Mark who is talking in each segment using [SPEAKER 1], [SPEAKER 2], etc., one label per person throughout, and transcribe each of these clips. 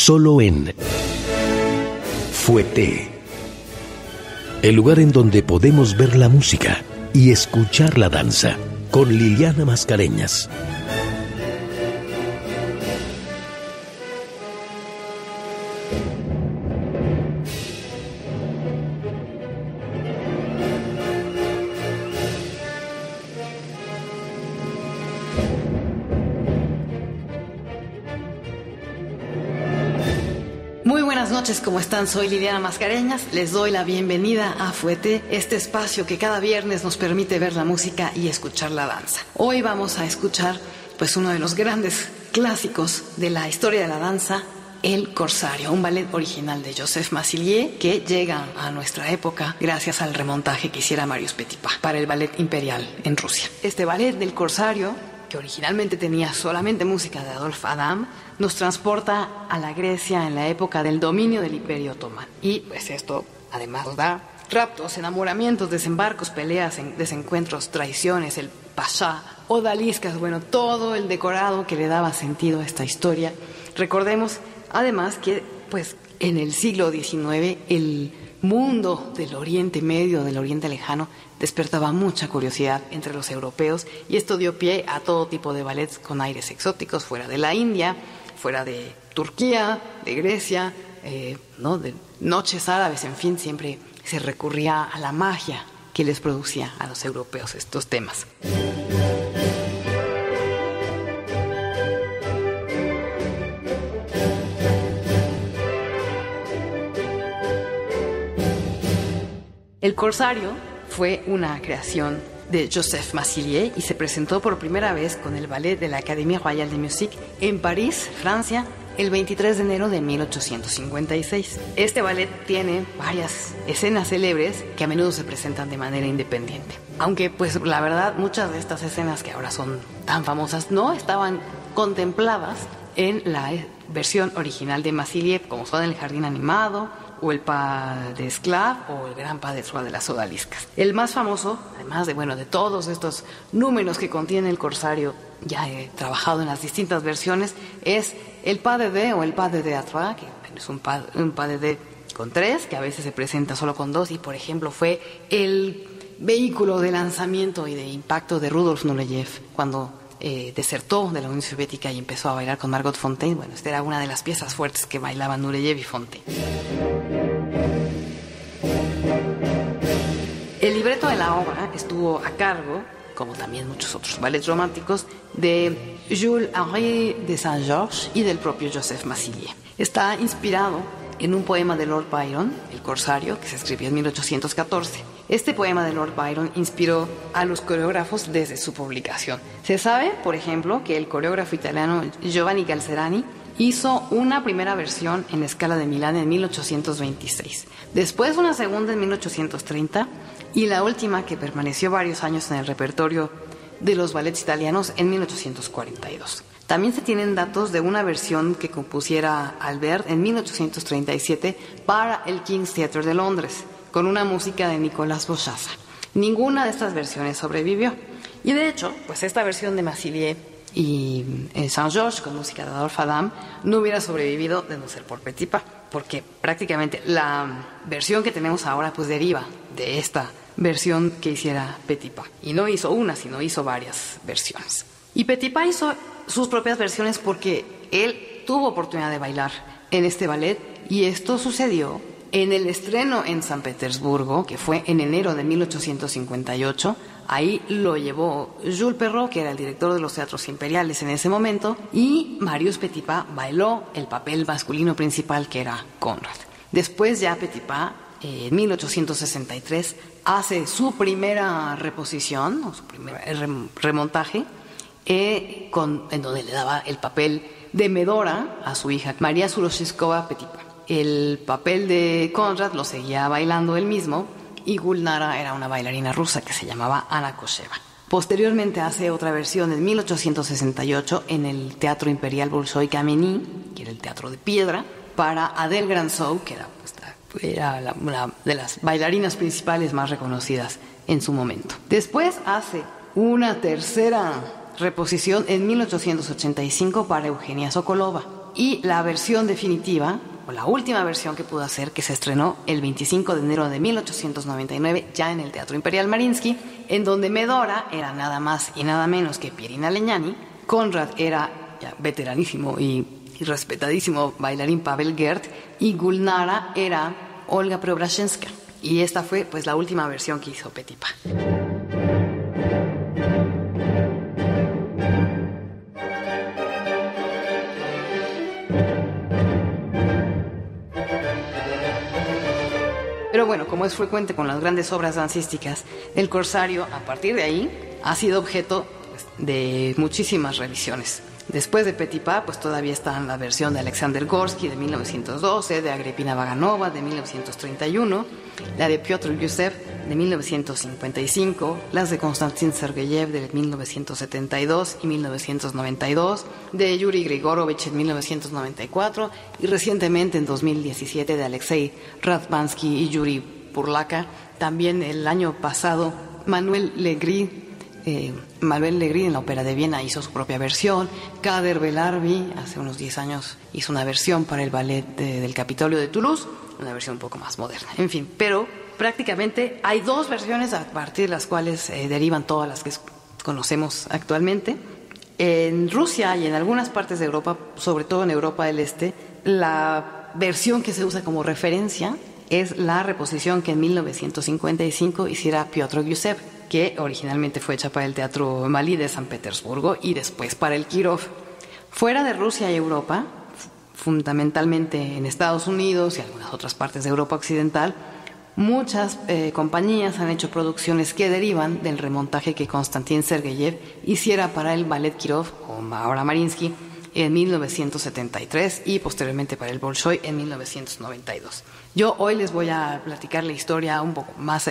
[SPEAKER 1] solo en Fouetté, el lugar en donde podemos ver la música y escuchar la danza, con Liliana Mascareñas.
[SPEAKER 2] ¿Cómo están? Soy Liliana Mascareñas. Les doy la bienvenida a Fouetté, este espacio que cada viernes nos permite ver la música y escuchar la danza. Hoy vamos a escuchar pues uno de los grandes clásicos de la historia de la danza, El Corsario, un ballet original de Joseph Massillier que llega a nuestra época gracias al remontaje que hiciera Marius Petipa para el ballet imperial en Rusia. Este ballet del Corsario, que originalmente tenía solamente música de Adolphe Adam, nos transporta a la Grecia en la época del dominio del Imperio Otomano. Y pues esto además nos da raptos, enamoramientos, desembarcos, peleas, desencuentros, traiciones, el pasá, odaliscas, bueno, todo el decorado que le daba sentido a esta historia. Recordemos además que pues en el siglo XIX el mundo del Oriente Medio, del Oriente Lejano, despertaba mucha curiosidad entre los europeos y esto dio pie a todo tipo de ballets con aires exóticos fuera de la India, fuera de Turquía, de Grecia, ¿no? De noches árabes, en fin, siempre se recurría a la magia que les producía a los europeos estos temas. El Corsario fue una creación de Joseph Massillier y se presentó por primera vez con el ballet de la Académie Royale de Musique en París, Francia, el 23 de enero de 1856. Este ballet tiene varias escenas célebres que a menudo se presentan de manera independiente. Aunque, pues, la verdad, muchas de estas escenas que ahora son tan famosas no estaban contempladas en la versión original de Massillier, como son El Jardín Animado, o el Pas d'Esclaves, o el Gran Pas de Troyes de las Odaliscas. El más famoso, además de todos estos números que contiene el Corsario, ya he trabajado en las distintas versiones, es el Pas de Deux o el Pas de Deux à Trois, que es un Pas de Deux con 3, que a veces se presenta solo con 2, y por ejemplo fue el vehículo de lanzamiento y de impacto de Rudolf Nureyev cuando desertó de la Unión Soviética y empezó a bailar con Margot Fonteyn. Bueno, esta era una de las piezas fuertes que bailaban Nureyev y Fonteyn. El libreto de la obra estuvo a cargo, como también muchos otros ballets románticos, de Jules-Henri de Saint-Georges y del propio Joseph Massillier. Está inspirado en un poema de Lord Byron, El Corsario, que se escribió en 1814. Este poema de Lord Byron inspiró a los coreógrafos desde su publicación. Se sabe, por ejemplo, que el coreógrafo italiano Giovanni Galcerani hizo una primera versión en la Scala de Milán en 1826, después una segunda en 1830 y la última, que permaneció varios años en el repertorio de los ballets italianos, en 1842. También se tienen datos de una versión que compusiera Albert en 1837 para el King's Theatre de Londres, con una música de Nicolas Bouchassa. Ninguna de estas versiones sobrevivió. Y de hecho, pues esta versión de Massillier y Saint-Georges con música de Adolphe Adam no hubiera sobrevivido de no ser por Petipa, porque prácticamente la versión que tenemos ahora pues deriva de esta versión que hiciera Petipa. Y no hizo una, sino hizo varias versiones. Y Petipa hizo sus propias versiones porque él tuvo oportunidad de bailar en este ballet y esto sucedió en el estreno en San Petersburgo, que fue en enero de 1858. Ahí lo llevó Jules Perrot, que era el director de los teatros imperiales en ese momento, y Marius Petipa bailó el papel masculino principal, que era Conrad. Después ya Petipa, en 1863, hace su primera reposición, o su primer remontaje, en donde le daba el papel de Medora a su hija María Surosheskova Petipa. El papel de Conrad lo seguía bailando él mismo, y Gulnara era una bailarina rusa que se llamaba Anna Kosheva. Posteriormente hace otra versión en 1868 en el Teatro Imperial Bolshoi Kameny, que era el teatro de piedra, para Adèle Gransou, que era una de las bailarinas principales más reconocidas en su momento. Después hace una tercera reposición en 1885 para Eugenia Sokolova. y la versión definitiva, o la última versión que pudo hacer, que se estrenó el 25 de enero de 1899, ya en el Teatro Imperial Mariinsky, en donde Medora era nada más y nada menos que Pierina Legnani, Konrad era ya veteranísimo y respetadísimo bailarín Pavel Gert, y Gulnara era Olga Preobrazhenska. Y esta fue pues la última versión que hizo Petipa. Pero bueno, como es frecuente con las grandes obras dancísticas, el corsario, a partir de ahí, ha sido objeto pues, de muchísimas revisiones. Después de Petipa, pues todavía está la versión de Alexander Gorsky de 1912, de Agripina Vaganova de 1931, la de Piotr Gusev de 1955, las de Konstantin Sergeyev de 1972 y 1992, de Yuri Grigorovich en 1994 y recientemente en 2017 de Alexei Radvansky y Yuri Burlaka. También el año pasado Manuel Legris en la Ópera de Viena hizo su propia versión. Kader Belarbi hace unos 10 años hizo una versión para el ballet del Capitolio de Toulouse, una versión un poco más moderna. En fin, pero prácticamente hay dos versiones a partir de las cuales derivan todas las que conocemos actualmente. En Rusia y en algunas partes de Europa, sobre todo en Europa del Este, la versión que se usa como referencia es la reposición que en 1955 hiciera Piotr Gusev, que originalmente fue hecha para el Teatro Malí de San Petersburgo y después para el Kirov. Fuera de Rusia y Europa, fundamentalmente en Estados Unidos y algunas otras partes de Europa Occidental, muchas compañías han hecho producciones que derivan del remontaje que Konstantin Sergeyev hiciera para el Ballet Kirov, o ahora Mariinsky, en 1973 y posteriormente para el Bolshoi en 1992. Yo hoy les voy a platicar la historia un poco más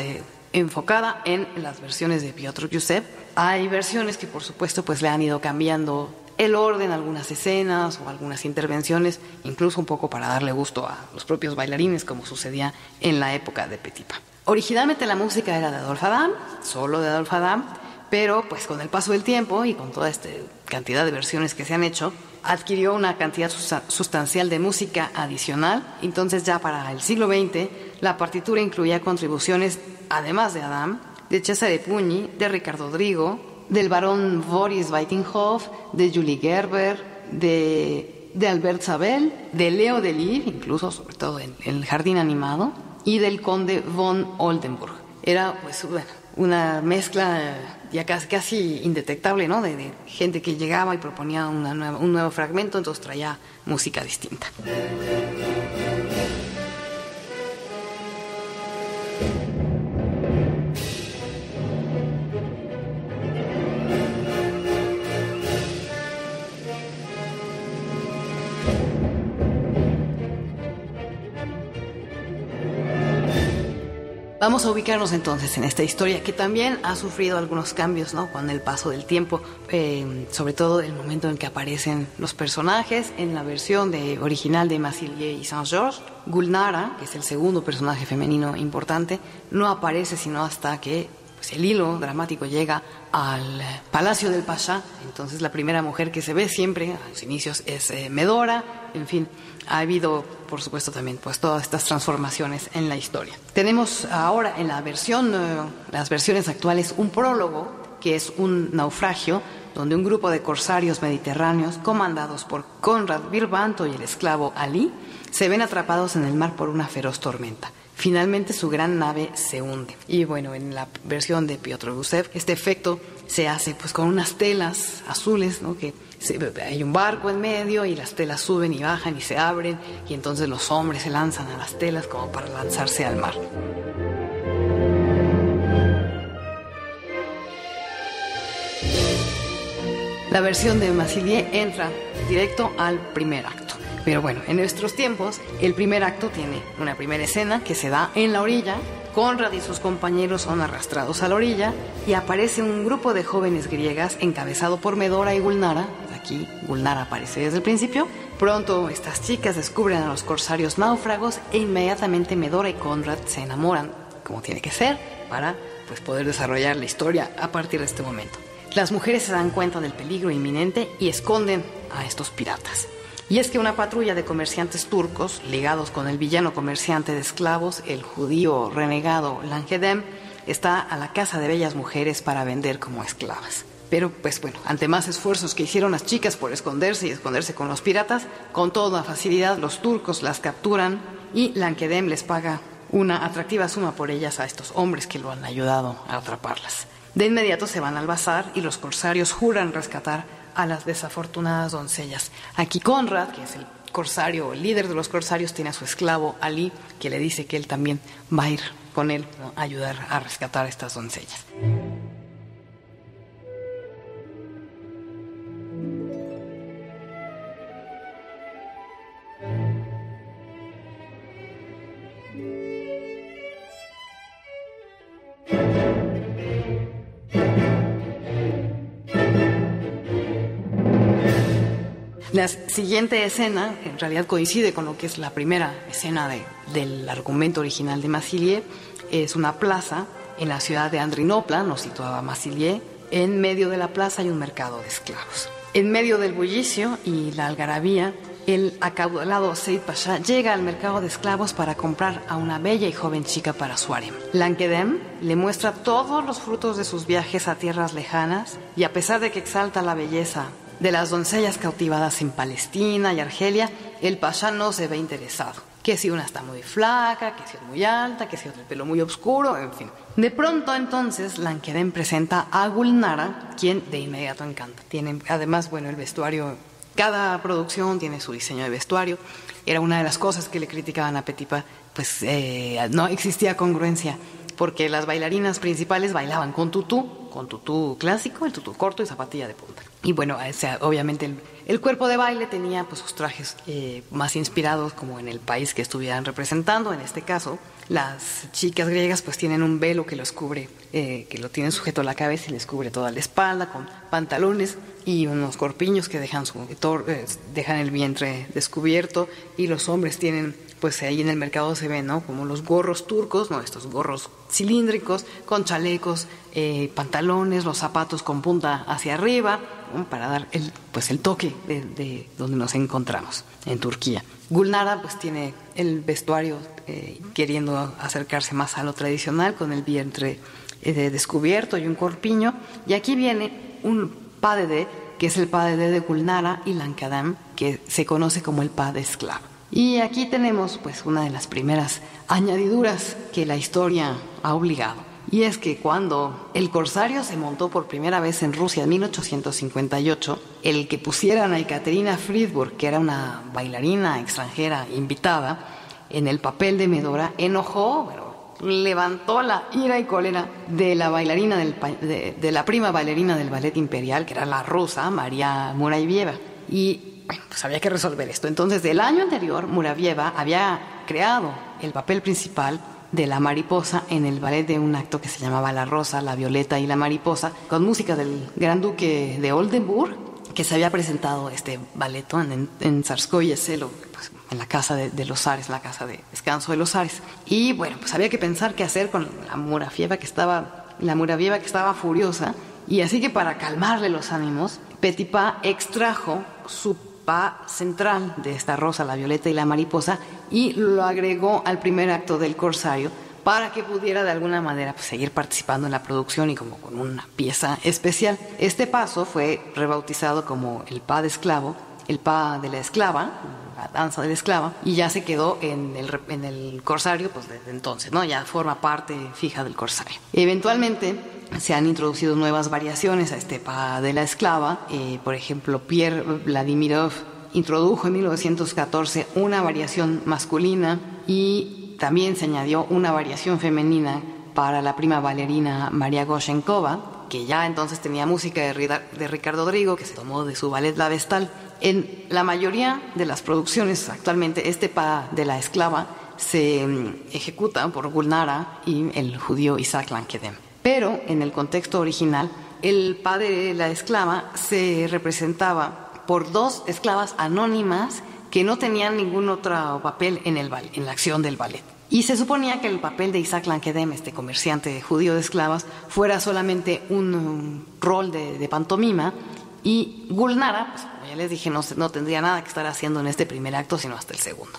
[SPEAKER 2] enfocada en las versiones de Piotr Gusev. Hay versiones que por supuesto pues le han ido cambiando el orden, algunas escenas o algunas intervenciones, incluso un poco para darle gusto a los propios bailarines, como sucedía en la época de Petipa. Originalmente la música era de Adolphe Adam, solo de Adolphe Adam, pero pues con el paso del tiempo y con toda esta cantidad de versiones que se han hecho, adquirió una cantidad sustancial de música adicional. Entonces ya para el siglo XX la partitura incluía contribuciones, además de Adam, de Cesare Pugni, de Ricardo Drigo, del barón Boris Weitenhoff, de Julie Gerber, de Albert Sabel, de Leo Delibes, incluso sobre todo en El Jardín Animado, y del conde von Oldenburg. Era pues una mezcla ya casi indetectable, ¿no? De gente que llegaba y proponía un nuevo fragmento, entonces traía música distinta. Vamos a ubicarnos entonces en esta historia que también ha sufrido algunos cambios, ¿no? Con el paso del tiempo, sobre todo el momento en que aparecen los personajes. En la versión original de Masilier y Saint-Georges, Gulnara, que es el segundo personaje femenino importante, no aparece sino hasta que pues, el hilo dramático llega al Palacio del Pasha. Entonces la primera mujer que se ve siempre a los inicios es Medora. En fin, ha habido, por supuesto, también pues todas estas transformaciones en la historia. Tenemos ahora en las versiones actuales, un prólogo que es un naufragio donde un grupo de corsarios mediterráneos comandados por Conrad Birbanto y el esclavo Ali se ven atrapados en el mar por una feroz tormenta. Finalmente su gran nave se hunde. Y bueno, en la versión de Piotr Gusev, este efecto se hace pues con unas telas azules, ¿no? Que hay un barco en medio y las telas suben y bajan y se abren y entonces los hombres se lanzan a las telas como para lanzarse al mar. La versión de Masilier entra directo al primer acto. Pero bueno, en nuestros tiempos, el primer acto tiene una primera escena que se da en la orilla. Conrad y sus compañeros son arrastrados a la orilla y aparece un grupo de jóvenes griegas encabezado por Medora y Gulnara. Aquí Gulnara aparece desde el principio. Pronto estas chicas descubren a los corsarios náufragos e inmediatamente Medora y Conrad se enamoran, como tiene que ser, para pues, poder desarrollar la historia a partir de este momento. Las mujeres se dan cuenta del peligro inminente y esconden a estos piratas. Y es que una patrulla de comerciantes turcos, ligados con el villano comerciante de esclavos, el judío renegado Langedem, está a la casa de bellas mujeres para vender como esclavas. Pero, pues bueno, ante más esfuerzos que hicieron las chicas por esconderse con los piratas, con toda facilidad los turcos las capturan y Langedem les paga una atractiva suma por ellas a estos hombres que lo han ayudado a atraparlas. De inmediato se van al bazar y los corsarios juran rescatar a las desafortunadas doncellas. Aquí Conrad, que es el corsario, el líder de los corsarios, tiene a su esclavo Ali, que le dice que él también va a ir con él, ¿no?, a ayudar a rescatar a estas doncellas. La siguiente escena en realidad coincide con lo que es la primera escena del argumento original de Massilier. Es una plaza en la ciudad de Andrinopla, nos situaba Massilier. En medio de la plaza hay un mercado de esclavos. En medio del bullicio y la algarabía, el acaudalado Seyd Pasha llega al mercado de esclavos para comprar a una bella y joven chica para su harem. Langedem le muestra todos los frutos de sus viajes a tierras lejanas y a pesar de que exalta la belleza de las doncellas cautivadas en Palestina y Argelia, el pasha no se ve interesado. Que si una está muy flaca, que si es muy alta, que si otro el pelo muy oscuro, en fin. De pronto entonces Langedem presenta a Gulnara, quien de inmediato encanta. Tiene además, bueno, el vestuario, cada producción tiene su diseño de vestuario. Era una de las cosas que le criticaban a Petipa, pues no existía congruencia, porque las bailarinas principales bailaban con tutú clásico, el tutú corto y zapatilla de punta. Y bueno, obviamente el cuerpo de baile tenía pues sus trajes más inspirados como en el país que estuvieran representando. En este caso, las chicas griegas pues tienen un velo que los cubre, que lo tienen sujeto a la cabeza y les cubre toda la espalda, con pantalones y unos corpiños que dejan el vientre descubierto. Y los hombres tienen, pues ahí en el mercado se ven, ¿no?, como los gorros turcos, ¿no?, estos gorros cilíndricos con chalecos, pantalones, los zapatos con punta hacia arriba, ¿no?, para dar el toque de donde nos encontramos, en Turquía. Gulnara pues tiene el vestuario queriendo acercarse más a lo tradicional, con el vientre descubierto y un corpiño. Y aquí viene un padedé, que es el padedé de Gulnara y Langedem, que se conoce como el pas d'esclave. Y aquí tenemos pues una de las primeras añadiduras que la historia ha obligado. Y es que cuando el corsario se montó por primera vez en Rusia en 1858, el que pusieran a Ekaterina Friedburg, que era una bailarina extranjera invitada, en el papel de Medora, enojó, levantó la ira y cólera de la bailarina de la prima bailarina del ballet imperial, que era la rusa María Muravieva. Y bueno, pues había que resolver esto. Entonces, del año anterior, Muravieva había creado el papel principal de la mariposa en el ballet de un acto que se llamaba La Rosa, la Violeta y la Mariposa, con música del Gran Duque de Oldenburg, que se había presentado este ballet en Tsarskoye Selo, pues, en la casa de los zares, la casa de descanso de los zares. Y bueno, pues había que pensar qué hacer con la Muravieva que estaba furiosa. Y así que para calmarle los ánimos, Petipa extrajo su pa central de esta rosa, la violeta y la mariposa, y lo agregó al primer acto del corsario para que pudiera de alguna manera pues, seguir participando en la producción y como con una pieza especial. Este paso fue rebautizado como el pas de esclavo, el pas de la esclava, la danza de la esclava, y ya se quedó en el corsario pues desde entonces, ¿no? Ya forma parte fija del corsario. Eventualmente se han introducido nuevas variaciones a este pas de la esclava. Por ejemplo, Pierre Vladimirov introdujo en 1914 una variación masculina y también se añadió una variación femenina para la prima bailarina María Goshenkova, que ya entonces tenía música de Ricardo Drigo, que se tomó de su ballet La Vestal. En la mayoría de las producciones actualmente este pas de la esclava se ejecuta por Gulnara y el judío Isaac Langedem. Pero en el contexto original, el pas de la esclava se representaba por dos esclavas anónimas que no tenían ningún otro papel en la acción del ballet. Y se suponía que el papel de Isaac Langedem, este comerciante judío de esclavas, fuera solamente un rol de pantomima Y Gulnara, pues como ya les dije, no tendría nada que estar haciendo en este primer acto, sino hasta el segundo.